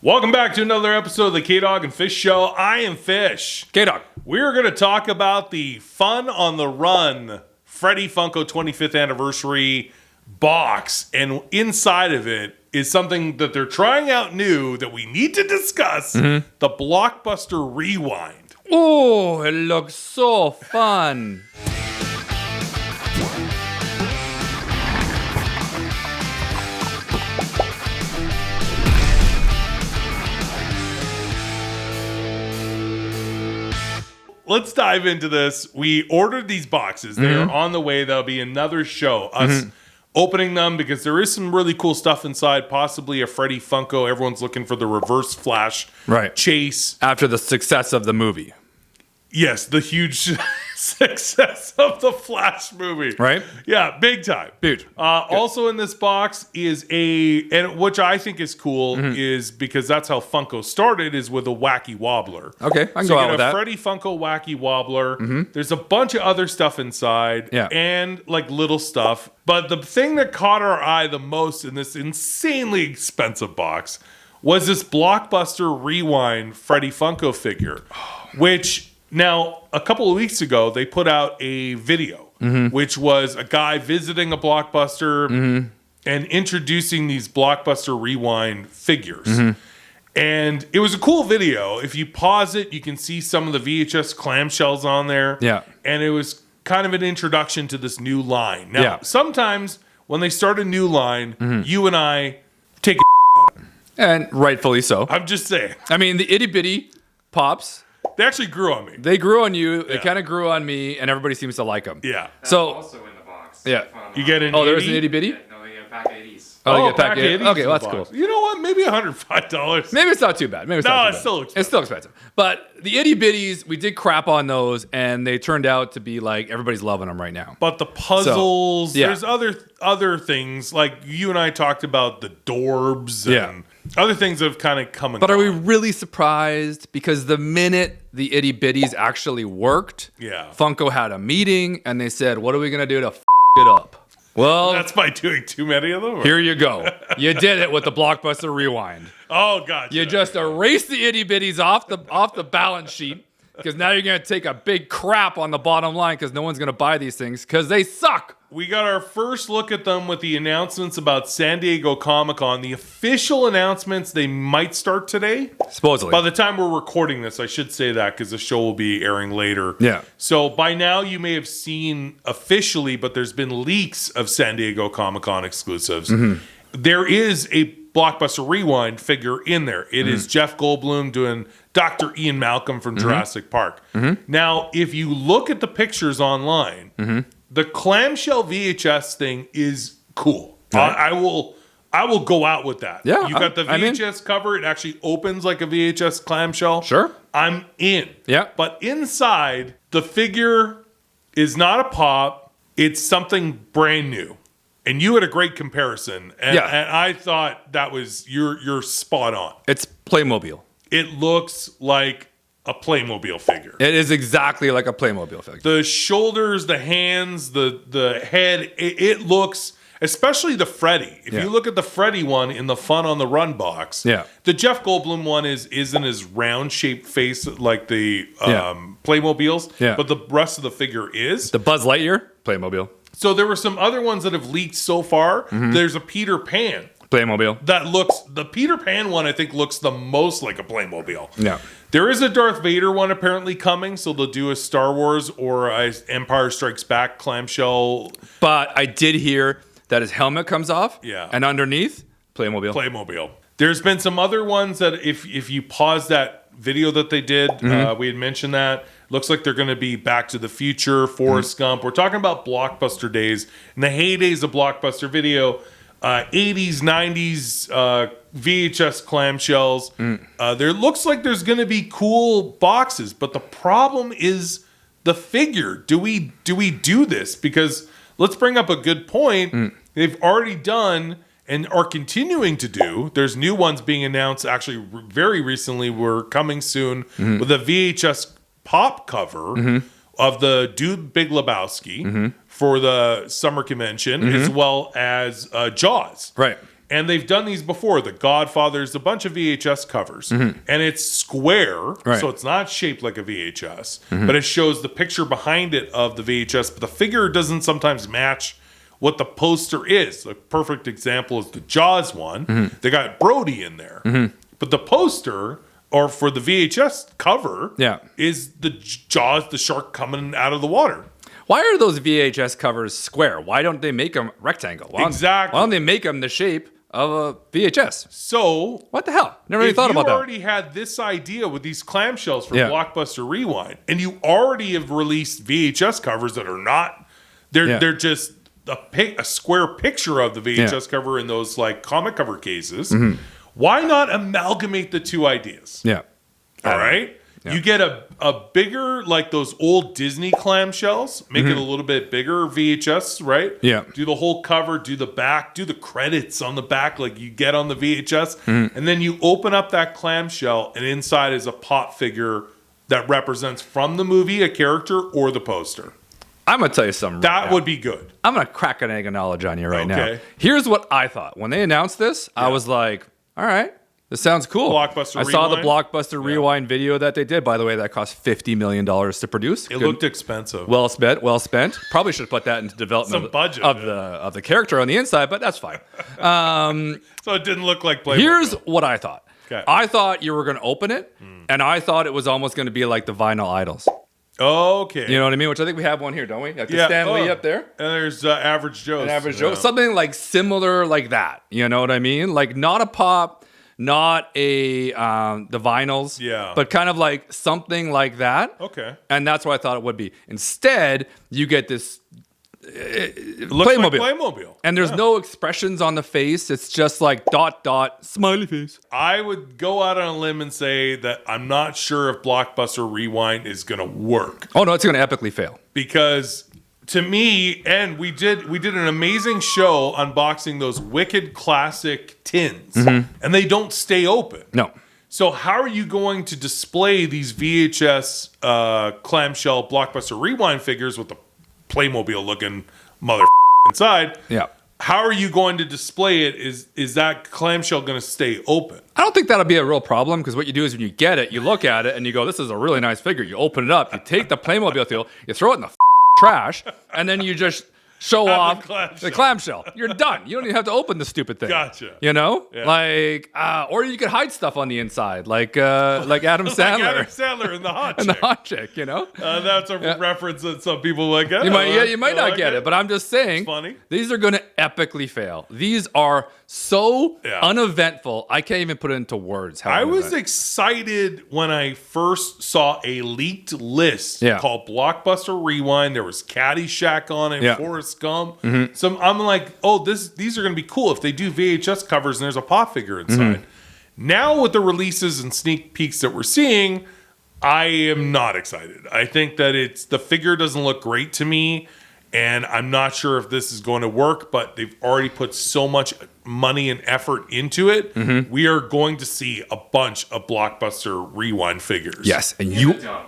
Welcome back to another episode of the K-Dog and Fish Show. I am Fish. K-Dog. We're going to talk about the Fun on the Run Freddy Funko 25th Anniversary box. And inside of it is something that they're trying out new that we need to discuss. The Blockbuster Rewind. Oh, it looks so fun. Let's dive into this. We ordered these boxes. They are on the way. There'll be another show. Us opening them because there is some really cool stuff inside. Possibly a Freddy Funko. Everyone's looking for the Reverse Flash chase. After the success of the movie. Yes, the huge success of the Flash movie. Right? Yeah, big time. Dude. Also in this box is and which I think is cool is because that's how Funko started, is with a Wacky Wobbler. Okay, I can go out with that. Freddy Funko Wacky Wobbler. There's a bunch of other stuff inside and like little stuff. But the thing that caught our eye the most in this insanely expensive box was this Blockbuster Rewind Freddy Funko figure, which... Now, a couple of weeks ago, they put out a video, which was a guy visiting a Blockbuster and introducing these Blockbuster Rewind figures. And it was a cool video. If you pause it, you can see some of the VHS clamshells on there. Yeah. And it was kind of an introduction to this new line. Now, sometimes when they start a new line, you and I take it. And rightfully so. I'm just saying. I mean, the itty bitty pops... They actually grew on me. They grew on you. They kind of grew on me, and everybody seems to like them. Yeah. That's so also in the box. Yeah. You get an there's an itty bitty? Yeah, no, they get a pack of 80s. Oh, you get pack of 80s Okay, well, in that's the box. cool. You know what? Maybe $105. Maybe it's not too bad. Maybe it's not too bad. still expensive. It's still expensive. But the itty bitties, we did crap on those, and they turned out to be like everybody's loving them right now. But the puzzles, yeah. there's other things like you and I talked about the Dorbs and other things that have kind of come and But gone. are we really surprised? Because the minute the itty bitties actually worked, Funko had a meeting and they said, "What are we gonna do to f it up?" Well, That's by doing too many of them? Or? here you go. You did it with the Blockbuster Rewind. Oh, gotcha. You just erase the itty bitties off the balance sheet because now you're gonna take a big crap on the bottom line because no one's gonna buy these things because they suck. We got our first look at them with the announcements about San Diego Comic-Con. The official announcements, they might start today. Supposedly. By the time we're recording this, I should say that because the show will be airing later. Yeah. So by now you may have seen officially, but there's been leaks of San Diego Comic-Con exclusives. There is a Blockbuster Rewind figure in there. It is Jeff Goldblum doing Dr. Ian Malcolm from Jurassic Park. Now, if you look at the pictures online, the clamshell VHS thing is cool. I will go out with that. Yeah, You got the VHS cover. It actually opens like a VHS clamshell. Sure. I'm in. Yeah. But inside, the figure is not a pop. It's something brand new. And you had a great comparison. And I thought that was, you're spot on. It's Playmobil. It looks like a Playmobil figure. It is exactly like a Playmobil figure. The shoulders, the hands, the head, it looks, especially the Freddy. If you look at the Freddy one in the Fun on the Run box, the Jeff Goldblum one isn't his round-shaped face like the Playmobil's, but the rest of the figure is. The Buzz Lightyear, Playmobil. So there were some other ones that have leaked so far. There's a Peter Pan. Playmobil. The Peter Pan one, I think, looks the most like a Playmobil. Yeah. There is a Darth Vader one apparently coming, so they'll do a Star Wars or a Empire Strikes Back clamshell. But I did hear that his helmet comes off. Yeah. And underneath, Playmobil. There's been some other ones that if you pause that video that they did, we had mentioned that. Looks like they're going to be Back to the Future, Forrest Gump. We're talking about Blockbuster days. In the heydays of Blockbuster video, 80s, 90s VHS clamshells. There looks like there's going to be cool boxes, but the problem is the figure. Do we do this? Because let's bring up a good point. They've already done and are continuing to do. There's new ones being announced actually very recently. We're coming soon with a VHS pop cover of the Dude Big Lebowski for the summer convention, as well as Jaws. Right. And they've done these before. The Godfather's a bunch of VHS covers. And it's square, so it's not shaped like a VHS. But it shows the picture behind it of the VHS. But the figure doesn't sometimes match what the poster is. A perfect example is the Jaws one. They got Brody in there. But the poster, or for the VHS cover, is the Jaws, the shark coming out of the water. Why are those VHS covers square? Why don't they make them rectangle? Exactly. Why don't they make them the shape of a VHS? So what the hell? Never even thought about that. You already had this idea with these clamshells for Blockbuster Rewind, and you already have released VHS covers that are not. They're just a square picture of the VHS cover in those like comic cover cases. Why not amalgamate the two ideas? Yeah. All right. Yeah. You get a bigger, like those old Disney clamshells, make it a little bit bigger VHS, right? Yeah. Do the whole cover, do the back, do the credits on the back like you get on the VHS. And then you open up that clamshell and inside is a pop figure that represents from the movie a character or the poster. I'm going to tell you something. That would be good. I'm going to crack an egg of knowledge on you right now. Here's what I thought. When they announced this, I was like, all right. This sounds cool. Blockbuster I saw the Blockbuster Rewind video that they did. By the way, that cost $50 million to produce. It looked expensive. Well spent. Well spent. Probably should have put that into development Some budget, of the character on the inside, but that's fine. So it didn't look like Playmobil. Here's what I thought. Okay. I thought you were going to open it, and I thought it was almost going to be like the Vinyl Idols. Okay. You know what I mean? Which I think we have one here, don't we? Like the Stan Lee up there. And there's Average Joe. Average Joe. Something like similar like that. You know what I mean? Like not a pop. Not the vinyls, but kind of like something like that. Okay. And that's what I thought it would be. Instead, you get this looks Playmobil. Like Playmobil. And there's no expressions on the face. It's just like ... smiley face. I would go out on a limb and say that I'm not sure if Blockbuster Rewind is going to work. Oh, no, it's going to epically fail. Because to me, and we did an amazing show unboxing those wicked classic tins, and they don't stay open. No. So how are you going to display these VHS clamshell Blockbuster Rewind figures with the Playmobil looking mother inside? Yeah. How are you going to display it? Is that clamshell going to stay open? I don't think that'll be a real problem, because what you do is when you get it, you look at it and you go, this is a really nice figure. You open it up, you take the Playmobil feel, you throw it in the trash, and then you just show off the clamshell. You're done. You don't even have to open the stupid thing. Gotcha. You know, Yeah. like, or you could hide stuff on the inside, like Adam Sandler. Like Adam Sandler in the hot chick. And the hot chick, you know. That's a reference that some people might get. You might not get it, but I'm just saying, It's funny. These are going to epically fail. These are so uneventful. I can't even put it into words. I was excited when I first saw a leaked list called Blockbuster Rewind. There was Caddyshack on it, Forrest Gump. So I'm like, oh, these are going to be cool if they do VHS covers and there's a pop figure inside. Now with the releases and sneak peeks that we're seeing, I am not excited. I think that the figure doesn't look great to me. And I'm not sure if this is going to work, but they've already put so much money and effort into it. We are going to see a bunch of Blockbuster Rewind figures. Yes, and you are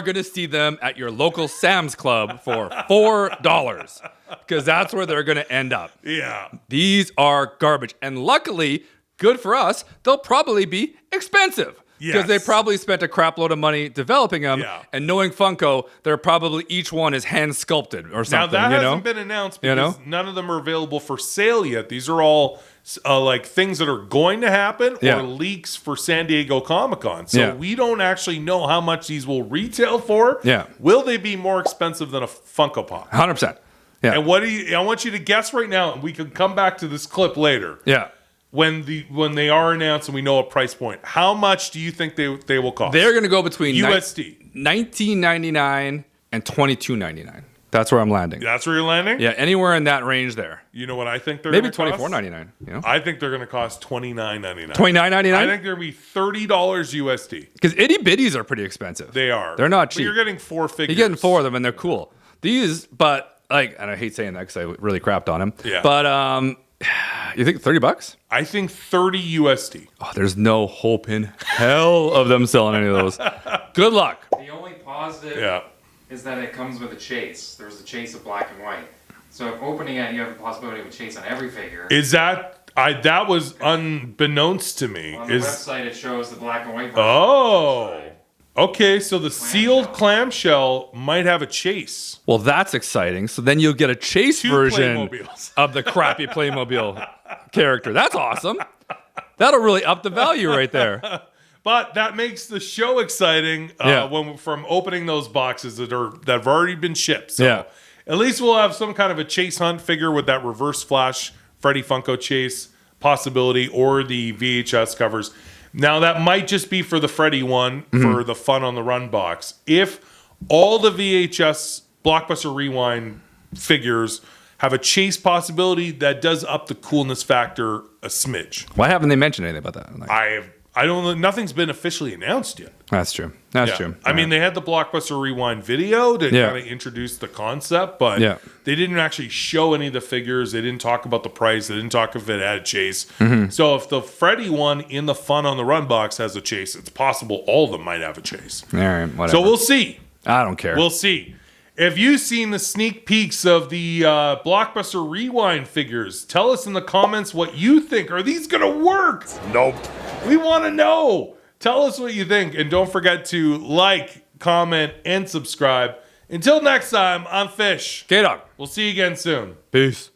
going to see them at your local Sam's Club for $4, because that's where they're going to end up. Yeah. These are garbage. And luckily, good for us, they'll probably be expensive. Because they probably spent a crap load of money developing them, and knowing Funko, they're probably each one is hand sculpted or something. Now that hasn't been announced because none of them are available for sale yet. These are all like things that are going to happen or leaks for San Diego Comic-Con. So we don't actually know how much these will retail for. Will they be more expensive than a Funko Pop? 100%. Yeah. And I want you to guess right now, and we can come back to this clip later. Yeah. When they are announced and we know a price point, how much do you think they will cost? They're going to go between USD $19.99 and $22.99. That's where I'm landing. That's where you're landing? Yeah, anywhere in that range there. You know what I think they're maybe going to cost? $24.99. You know? I think they're going to cost $29.99. $29.99? I think they're going to be $30 USD. Because itty bitties are pretty expensive. They are. They're not cheap. But you're getting 4 figures. You're getting 4 of them, and they're cool. These, but like, and I hate saying that because I really crapped on them. Yeah. But you think $30? I think 30 USD. Oh, there's no hope in hell of them selling any of those. Good luck. The only positive is that it comes with a chase. There's a chase of black and white. So if opening it, you have the possibility of a chase on every figure. Is that that was unbeknownst to me. On the website, it shows the black and white version. Oh. Okay, so the sealed clamshell might have a chase. Well, that's exciting. So then you'll get a chase 2 version Playmobiles. of the crappy Playmobil character. That's awesome. That'll really up the value right there. But that makes the show exciting when from opening those boxes that have already been shipped. So at least we'll have some kind of a chase hunt figure with that reverse flash Freddy Funko chase possibility or the VHS covers. Now that might just be for the Freddy one for the Fun on the Run box. If all the VHS Blockbuster Rewind figures have a chase possibility, that does up the coolness factor a smidge. Why haven't they mentioned anything about that? I don't know. Nothing's been officially announced yet. That's true. That's true. I mean, they had the Blockbuster Rewind video to kind of introduce the concept, but they didn't actually show any of the figures. They didn't talk about the price. They didn't talk if it had a chase. So if the Freddy one in the Fun on the Run box has a chase, it's possible all of them might have a chase. All right, whatever. So we'll see. I don't care. We'll see. If you've seen the sneak peeks of the Blockbuster Rewind figures, tell us in the comments what you think. Are these going to work? Nope. We want to know. Tell us what you think. And don't forget to like, comment, and subscribe. Until next time, I'm Fish. K-Dog. We'll see you again soon. Peace.